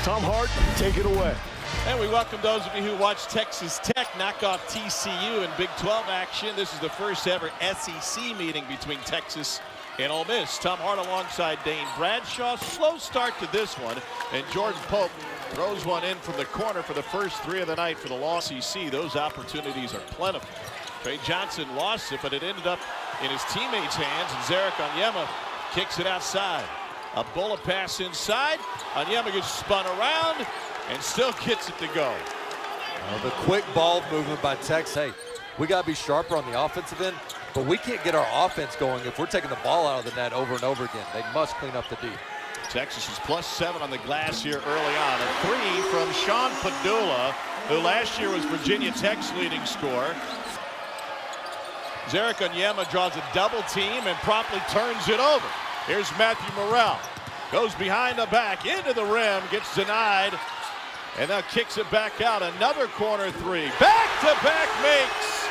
Tom Hart, take it away. And we welcome those of you who watch Texas Tech knock off TCU in Big 12 action. This is the first ever SEC meeting between Texas and Ole Miss. Tom Hart alongside Dane Bradshaw. Slow start to this one, and Jordan Pope throws one in from the corner for the first three of the night for the loss. SEC. Those opportunities are plentiful. Trey Johnson lost it, but it ended up in his teammates' hands, and Zarek Onyema kicks it outside. A bullet pass inside. Onyema gets spun around and still gets it to go. The quick ball movement by Tex. Hey, we got to be sharper on the offensive end, but we can't get our offense going if we're taking the ball out of the net over and over again. They must clean up the D. Texas is +7 on the glass here early on. A three from Sean Padula, who last year was Virginia Tech's leading scorer. Zarek Onyema draws a double team and promptly turns it over. Here's Matthew Morrell. Goes behind the back, into the rim, gets denied, and now kicks it back out. Another corner three. Back-to-back makes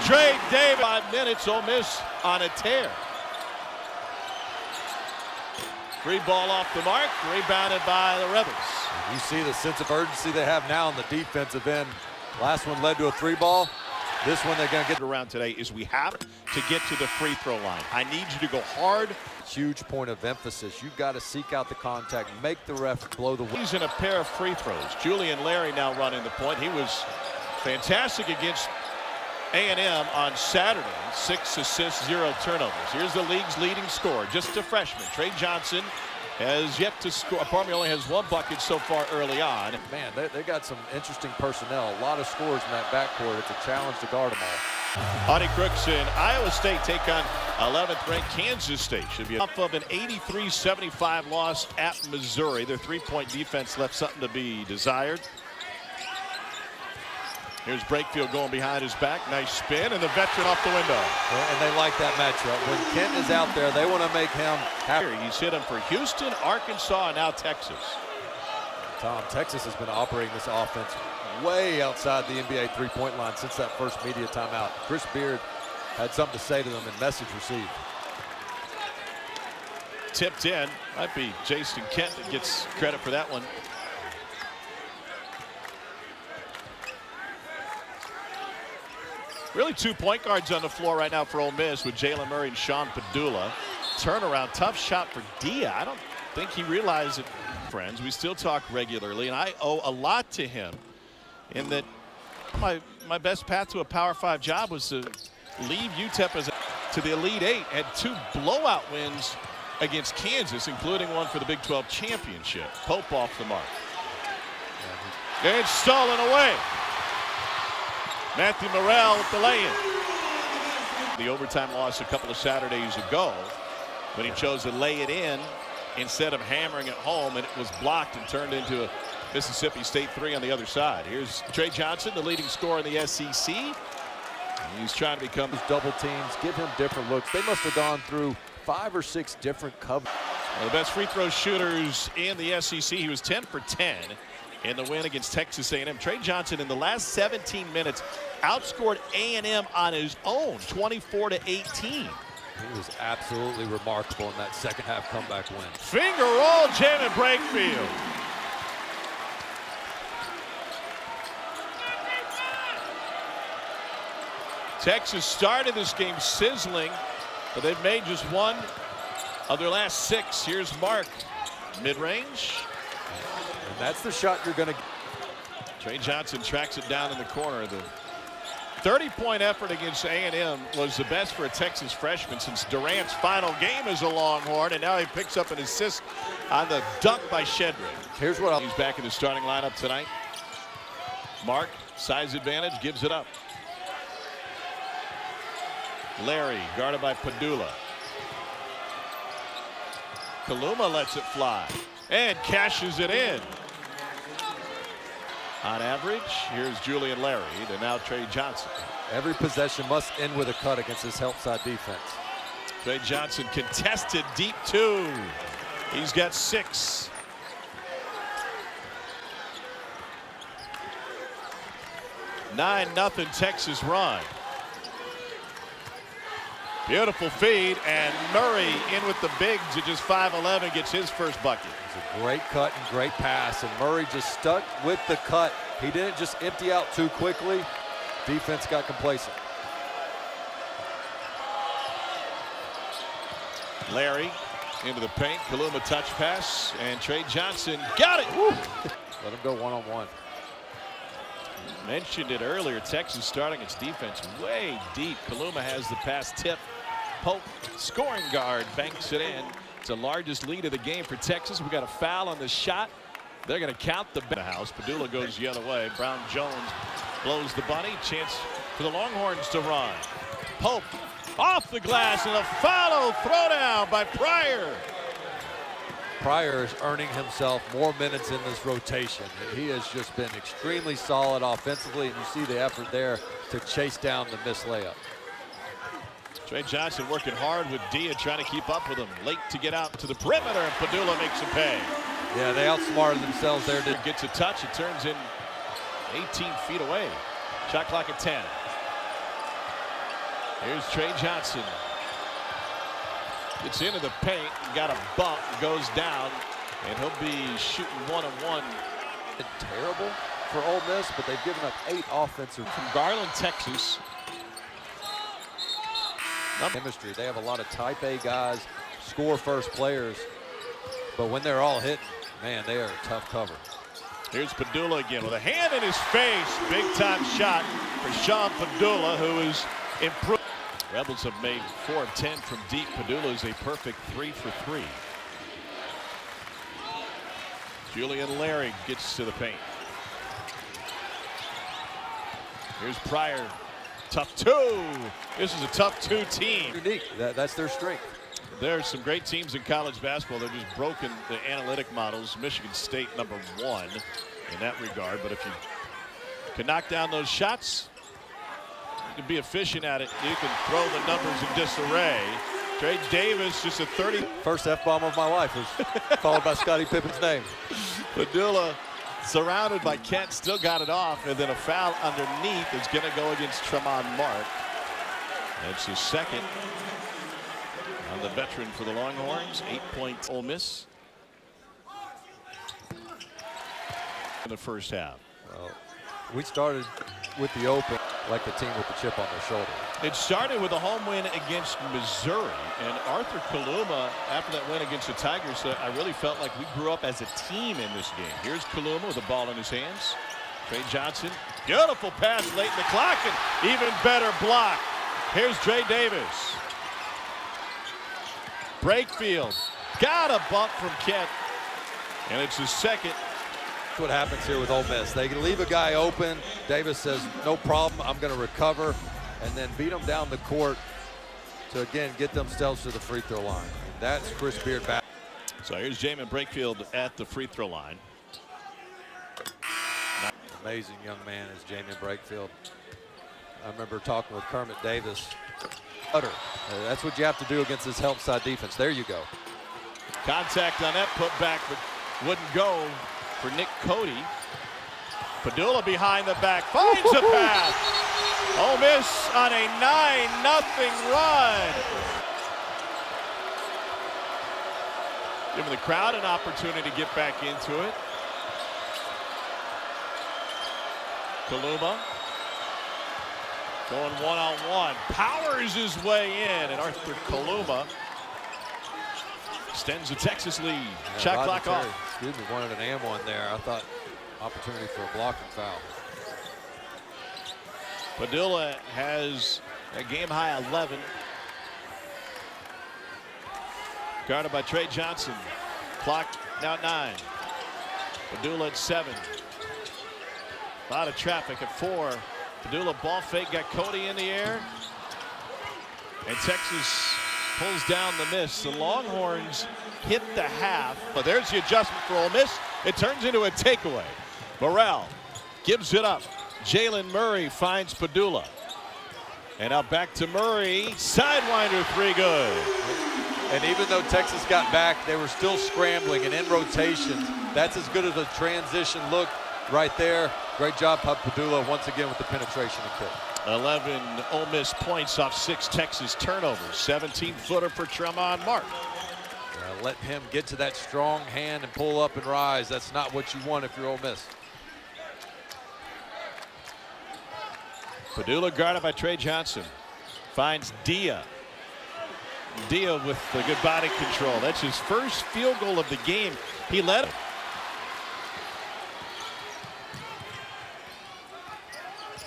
Trey Davis. 5 minutes, Ole Miss on a tear. Free ball off the mark, rebounded by the Rebels. You see the sense of urgency they have now on the defensive end. Last one led to a 3-ball. This one they're going to get around today is we have to get to the free throw line. I need you to go hard. Huge point of emphasis. You've got to seek out the contact, make the ref blow the whistle. He's in a pair of free throws. Julian Larry now running the point. He was fantastic against A&M on Saturday. 6 assists, 0 turnovers. Here's the league's leading scorer, just a freshman. Trey Johnson has yet to score. Parmy only has 1 bucket so far early on. Man, they got some interesting personnel. A lot of scores in that backcourt. It's a challenge to guard them all. Honey Crooks and Iowa State take on 11th ranked Kansas State. Should be off of an 83-75 loss at Missouri. Their 3-point defense left something to be desired. Here's Brakefield going behind his back. Nice spin, and the veteran off the window. And they like that matchup. When Kent is out there, they want to make him happy. He's hit him for Houston, Arkansas, and now Texas. Tom, Texas has been operating this offense way outside the NBA three-point line since that first media timeout. Chris Beard had something to say to them, and message received. Tipped in. Might be Jason Kent that gets credit for that one. Really 2 point guards on the floor right now for Ole Miss with Jalen Murray and Sean Padula. Turnaround, tough shot for Dia. I don't think he realized it, friends. We still talk regularly, and I owe a lot to him in that my best path to a Power 5 job was to leave UTEP to the Elite 8. Had 2 blowout wins against Kansas, including one for the Big 12 championship. Pope off the mark. And stolen away. Matthew Morrell with the lay-in. The overtime loss a couple of Saturdays ago when he chose to lay it in instead of hammering it home, and it was blocked and turned into a Mississippi State 3 on the other side. Here's Trey Johnson, the leading scorer in the SEC. He's trying to become double teams, give him different looks. They must have gone through 5 or 6 different covers. One of the best free throw shooters in the SEC. He was 10 for 10 in the win against Texas A&M. Trey Johnson in the last 17 minutes outscored A&M on his own, 24-18. He was absolutely remarkable in that second half comeback win. Finger roll, Jamin Brakefield. Texas started this game sizzling, but they've made just 1 of their last 6. Here's Mark, mid-range. And that's the shot you're going to get. Trey Johnson tracks it down in the corner. The 30-point effort against A&M was the best for a Texas freshman since Durant's final game as a Longhorn, and now he picks up an assist on the dunk by Shedrick. Here's what he's back in the starting lineup tonight. Mark, size advantage, gives it up. Larry, guarded by Padula. Kaluma lets it fly and cashes it in. On average, here's Julian Larry, and now Trey Johnson. Every possession must end with a cut against this help side defense. Trey Johnson contested deep 2. He's got 6. (9-0) Texas run. Beautiful feed, and Murray in with the bigs at just 5'11", gets his first bucket. It's a great cut and great pass, and Murray just stuck with the cut. He didn't just empty out too quickly. Defense got complacent. Larry into the paint. Kaluma touch pass, and Trey Johnson got it. Woo. Let him go one-on-one. Mentioned it earlier. Texas starting its defense way deep. Kaluma has the pass tip. Pope, scoring guard, banks it in. It's the largest lead of the game for Texas. We got a foul on the shot. They're going to count the house. Padula goes the other way. Brown Jones blows the bunny. Chance for the Longhorns to run. Pope off the glass, and a follow throwdown by Pryor. Pryor is earning himself more minutes in this rotation. He has just been extremely solid offensively, and you see the effort there to chase down the missed layup. Trey Johnson working hard with Dia, trying to keep up with him. Late to get out to the perimeter, and Padula makes him pay. Yeah, they outsmarted themselves there. Gets a touch. It turns in 18 feet away. Shot clock at 10. Here's Trey Johnson. Gets into the paint, got a bump, goes down, and he'll be shooting one-on-one. Terrible for Ole Miss, but they've given up 8 offensive. From Garland, Texas. Chemistry. They have a lot of type A guys, score-first players, but when they're all hitting, man, they are a tough cover. Here's Padula again with a hand in his face. Big-time shot for Sean Padula, who is improved. Rebels have made 4 of 10 from deep. Padula is a perfect 3 for 3. Julian Larry gets to the paint. Here's Pryor. Tough 2. This is a tough 2 team. Unique. That's their strength. There's some great teams in college basketball. They're just broken the analytic models. Michigan State #1 in that regard. But if you can knock down those shots, you can be efficient at it. You can throw the numbers in disarray. Trey Davis, just a 30. First F-bomb of my life was followed by Scottie Pippen's name. Padula surrounded by Kent, still got it off, and then a foul underneath is going to go against Tremont Mark. That's his second on the veteran for the Longhorns. 8 points. Ole Miss in the first half. Well, we started with the open like the team with the chip on their shoulder. It started with a home win against Missouri, and Arthur Kaluma, after that win against the Tigers, said, I really felt like we grew up as a team in this game. Here's Kaluma with the ball in his hands. Trey Johnson, beautiful pass late in the clock, and even better block. Here's Trey Davis. Brakefield got a bump from Kent, and it's his second. That's what happens here with Ole Miss. They can leave a guy open. Davis says, no problem, I'm going to recover, and then beat them down the court to, again, get themselves to the free throw line. And that's Chris Beard back. So here's Jamin Brakefield at the free throw line. Amazing young man is Jamin Brakefield. I remember talking with Kermit Davis. That's what you have to do against this help side defense. There you go. Contact on that putback, but wouldn't go for Nick Cody. Padula behind the back, finds a pass. Ole Miss on a 9-0 run. Giving the crowd an opportunity to get back into it. Kaluma going one-on-one, powers his way in, and Arthur Kaluma extends the Texas lead. Yeah, Shot clock off. Excuse me, wanted an and one there. I thought opportunity for a blocking foul. Padula has a game-high 11. Guarded by Trey Johnson. Clock now at 9. Padula at 7. A lot of traffic at 4. Padula ball fake, got Cody in the air. And Texas pulls down the miss. The Longhorns hit the half, but there's the adjustment for Ole Miss. It turns into a takeaway. Burrell gives it up. Jalen Murray finds Padula. And now back to Murray. Sidewinder 3, good. And even though Texas got back, they were still scrambling and in rotation. That's as good as a transition look right there. Great job, Padula, once again with the penetration and kick. 11 Ole Miss points off 6 Texas turnovers. 17-footer for Tremont Mark. Let him get to that strong hand and pull up and rise. That's not what you want if you're Ole Miss. Padula guarded by Trey Johnson. Finds Dia. Dia with the good body control. That's his first field goal of the game. He led it.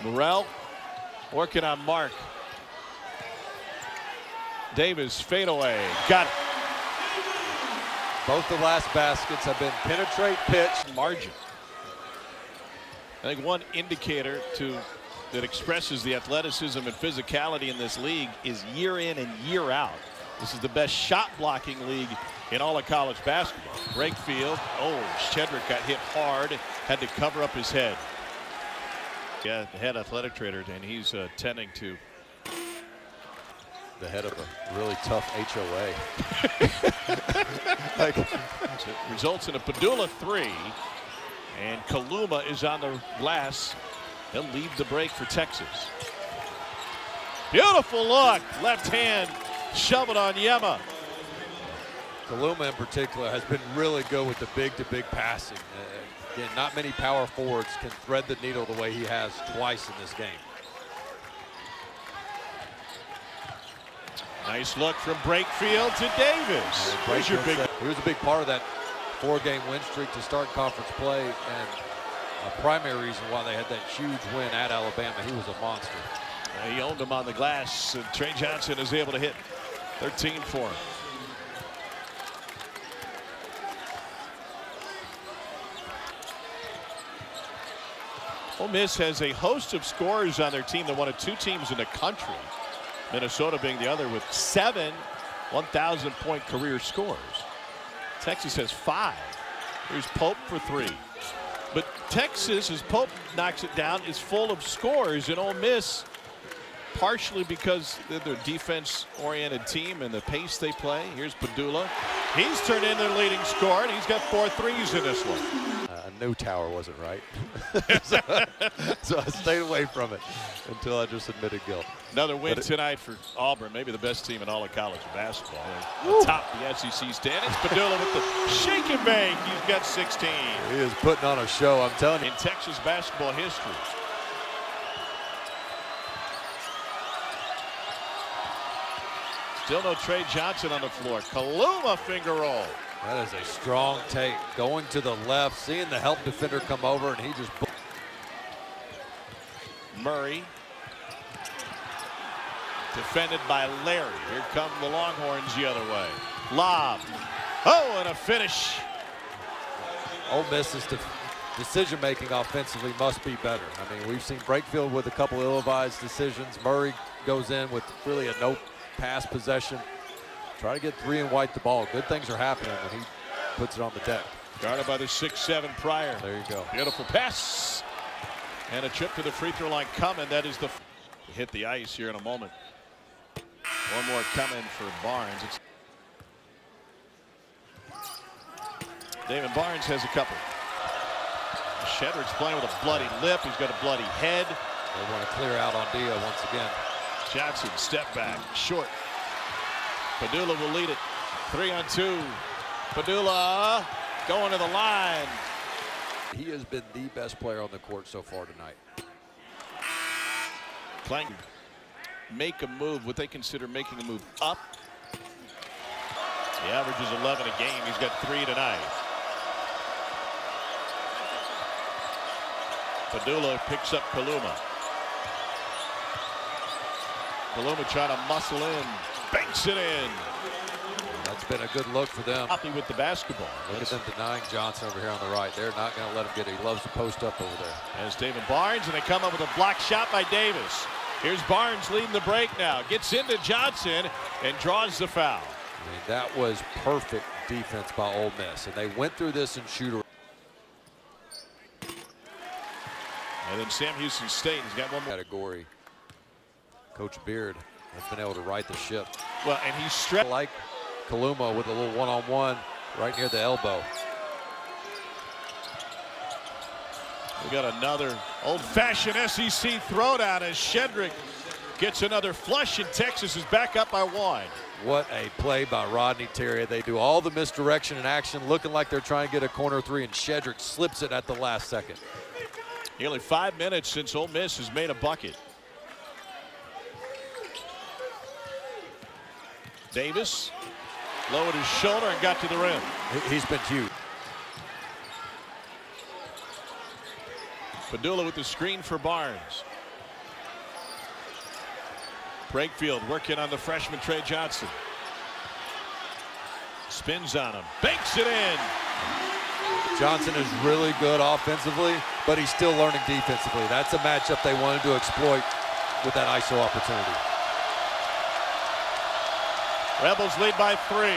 Morrell working on Mark. Davis fadeaway. Got it. Both the last baskets have been penetrate, pitch. Margin. I think one indicator that expresses the athleticism and physicality in this league is year in and year out. This is the best shot blocking league in all of college basketball. Brakefield. Oh, Shedrick got hit hard. Had to cover up his head. Yeah, the head athletic trader, and he's tending to the head of a really tough HOA. So it results in a Padula 3, and Kaluma is on the glass. He'll lead the break for Texas. Beautiful look, left hand, shove it on Yema. Kaluma in particular has been really good with the big-to-big passing. Again, not many power forwards can thread the needle the way he has twice in this game. Nice look from Brakefield to Davis. He was a big part of that 4-game win streak to start conference play, and a primary reason why they had that huge win at Alabama. He was a monster. He owned him on the glass, and Trey Johnson is able to hit 13 for him. Ole Miss has a host of scorers on their team. They're one of 2 teams in the country, Minnesota being the other, with 7 1,000-point career scores. Texas has 5. Here's Pope for 3. But Texas, as Pope knocks it down, is full of scores, and Ole Miss, partially because they're their defense-oriented team and the pace they play. Here's Padula. He's turned in their leading scorer, and he's got 4 threes in this one. I knew Tower wasn't right. so I stayed away from it until I just admitted guilt. Another win tonight for Auburn, maybe the best team in all of college basketball. Atop the SEC standings. Padula with the shake and bake. He's got 16. He is putting on a show, I'm telling you. In Texas basketball history. Still no Trey Johnson on the floor. Kaluma finger roll. That is a strong take. Going to the left, seeing the help defender come over, and he just... Murray. Defended by Larry. Here come the Longhorns the other way. Lob. Oh, and a finish. Ole Miss's decision-making offensively must be better. I mean, we've seen Brakefield with a couple ill-advised decisions. Murray goes in with really a no-pass possession. Try to get 3 and white the ball. Good things are happening when he puts it on the deck. Guarded by the 6'7" Pryor. There you go. Beautiful pass. And a trip to the free throw line coming. That is the hit the ice here in a moment. One more coming for Barnes. David Barnes has a couple. Shedrick's playing with a bloody lip. He's got a bloody head. They want to clear out on Dia once again. Johnson step back short. Padula will lead it. 3-on-2. Padula going to the line. He has been the best player on the court so far tonight. Clank make a move, what they consider making a move up. He averages 11 a game. He's got 3 tonight. Padula picks up Kaluma. Kaluma trying to muscle in. Banks it in. That's been a good look for them. Happy with the basketball. Look at them denying Johnson over here on the right. They're not going to let him get it. He loves to post up over there. As David Barnes, and they come up with a block shot by Davis. Here's Barnes leading the break now. Gets into Johnson and draws the foul. I mean, that was perfect defense by Ole Miss. And they went through this in shooter. And then Sam Houston State has got one more Category. Coach Beard has been able to right the ship. Well, and he's stretched. Like Kaluma with a little one-on-one right near the elbow. We got another old-fashioned SEC throwdown as Shedrick gets another flush, and Texas is back up by 1. What a play by Rodney Terry. They do all the misdirection and action, looking like they're trying to get a corner three, and Shedrick slips it at the last second. Nearly 5 minutes since Ole Miss has made a bucket. Davis lowered his shoulder and got to the rim. He's been huge. Padula with the screen for Barnes. Brakefield working on the freshman Trey Johnson. Spins on him, banks it in. Johnson is really good offensively, but he's still learning defensively. That's a matchup they wanted to exploit with that ISO opportunity. Rebels lead by 3.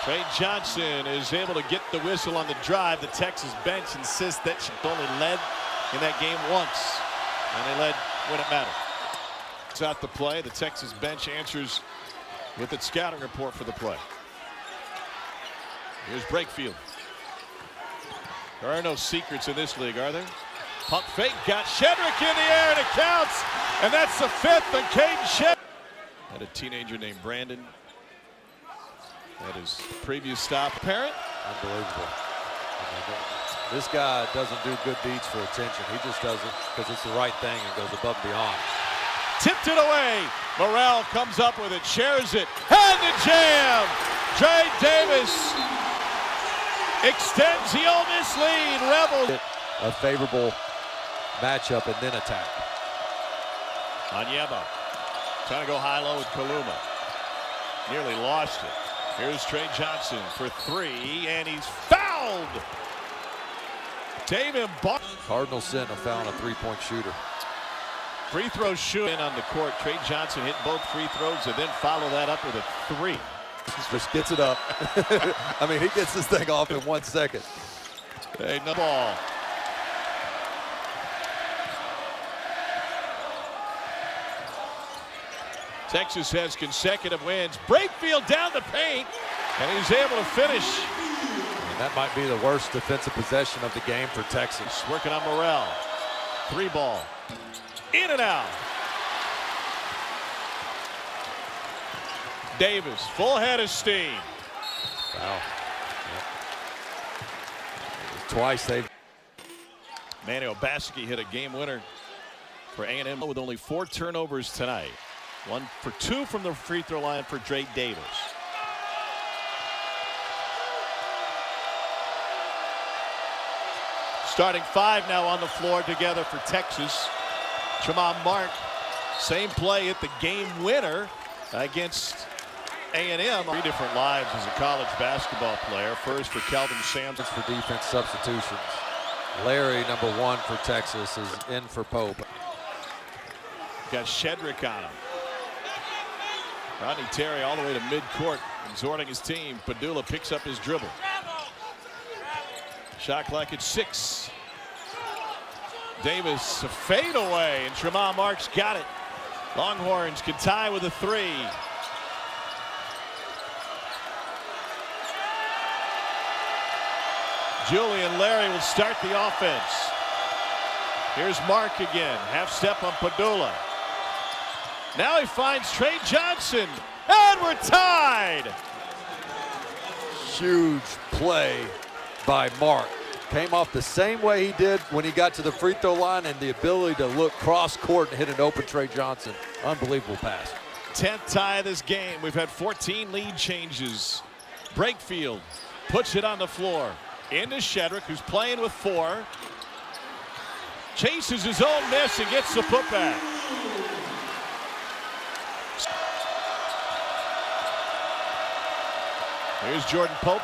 Trey Johnson is able to get the whistle on the drive. The Texas bench insists that she only led in that game once, and they led when it mattered. It's out the play. The Texas bench answers with its scouting report for the play. Here's Brakefield. There are no secrets in this league, are there? Pump fake, got Shedrick in the air, and it counts. And that's the 5th on Caden Shedrick. Had a teenager named Brandon. That is previous stop. Parent. Unbelievable. This guy doesn't do good deeds for attention. He just does it because it's the right thing and goes above and beyond. Tipped it away. Morrell comes up with it, shares it, and the jam. Trey Davis extends the Ole Miss lead. Rebels. A favorable matchup and then attack. Onyema trying to go high-low with Kaluma. Nearly lost it. Here's Trey Johnson for 3, and he's fouled. David Barnes. Cardinals sent a foul on a three-point shooter. Free throw shoot on the court. Trey Johnson hit both free throws and then follow that up with a 3. Just gets it up. I mean, he gets this thing off in 1 second. Hey, no ball. Texas has consecutive wins. Brakefield down the paint, and he's able to finish. And that might be the worst defensive possession of the game for Texas. Working on Morrell. 3 ball. In and out. Davis, full head of steam. Wow. Yep. Twice they've. Manny Obaski hit a game winner for A&M with only 4 turnovers tonight. 1 for 2 from the free throw line for Trey Davis. Starting 5 now on the floor together for Texas. Tremont Mark, same play at the game winner against A&M. 3 different lives as a college basketball player. First for Kelvin Sampson. For defense substitutions. Larry, number 1 for Texas, is in for Pope. Got Shedrick on him. Rodney Terry all the way to midcourt, exhorting his team. Padula picks up his dribble. Shot clock at 6. Davis, a fade away, and Tremont Marks got it. Longhorns can tie with a 3. Julian Larry will start the offense. Here's Mark again, half step on Padula. Now he finds Trey Johnson, and we're tied. Huge play by Mark. Came off the same way he did when he got to the free throw line, and the ability to look cross court and hit an open Trey Johnson. Unbelievable pass. 10th tie of this game. We've had 14 lead changes. Brakefield puts it on the floor. Into Shedrick, who's playing with 4. Chases his own miss and gets the putback. Here's Jordan Pope,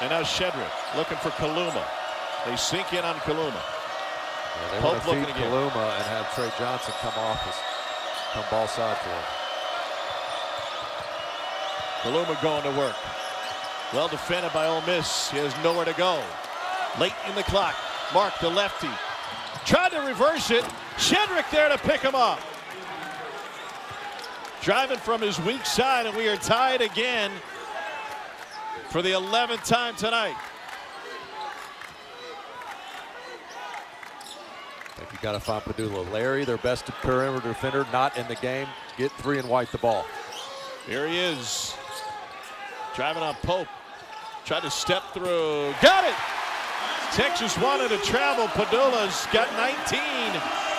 and now Shedrick looking for Kaluma. They sink in on Kaluma. Yeah, they Pope want to looking feed again. Kaluma and have Trey Johnson come off come ball side for him. Kaluma going to work. Well defended by Ole Miss. He has nowhere to go. Late in the clock. Mark, the lefty, tried to reverse it. Shedrick there to pick him up. Driving from his weak side, and we are tied again for the 11th time tonight. Like you got to find Pedulla. Larry, their best perimeter defender, not in the game. Get 3 and white the ball. Here he is. Driving on Pope. Tried to step through. Got it! Texas wanted to travel. Pedulla's got 19.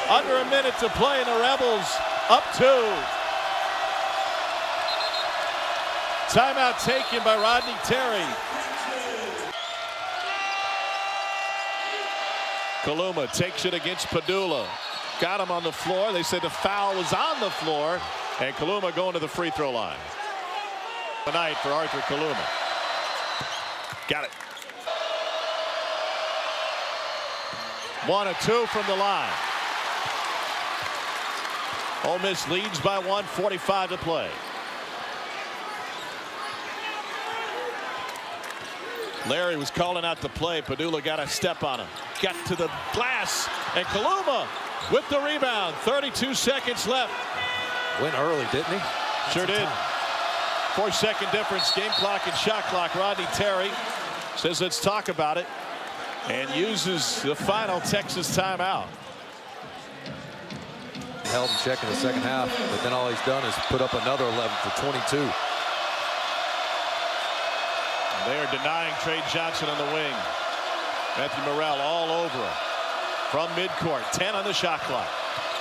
Under a minute to play, and the Rebels up 2. Timeout taken by Rodney Terry. Kaluma takes it against Pedulla. Got him on the floor. They said the foul was on the floor. And Kaluma going to the free throw line. Tonight for Arthur Kaluma. Got it. 1 of 2 from the line. Ole Miss leads by 1, 45 to play. Larry was calling out the play. Pedulla got a step on him. Got to the glass. And Kaluma with the rebound. 32 seconds left. Went early, didn't he? Sure did. 4-second difference. Game clock and shot clock. Rodney Terry says let's talk about it. And uses the final Texas timeout. Held in check in the second half, but then all he's done is put up another 11 for 22. They are denying Trey Johnson on the wing. Matthew Morrell all over him. From midcourt, 10 on the shot clock.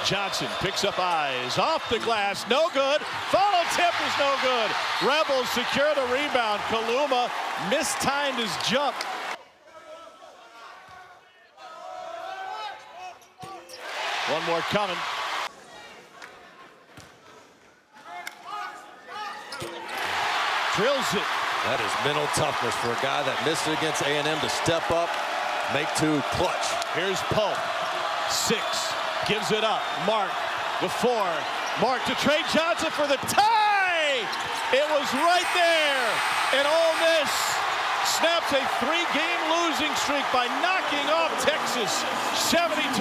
Johnson picks up eyes off the glass, no good. Follow tip is no good. Rebels secure the rebound. Kaluma mistimed his jump. One more coming. Drills it. That is mental toughness for a guy that missed it against A&M to step up, make 2, clutch. Here's Pope. 6. Gives it up. Mark the 4. Mark to Trey Johnson for the tie. It was right there. And Ole Miss snaps a 3-game losing streak by knocking off Texas 72-69.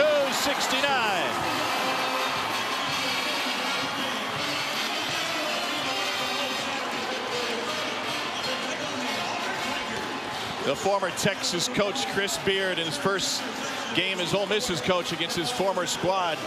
The former Texas coach Chris Beard in his first game as Ole Miss's coach against his former squad.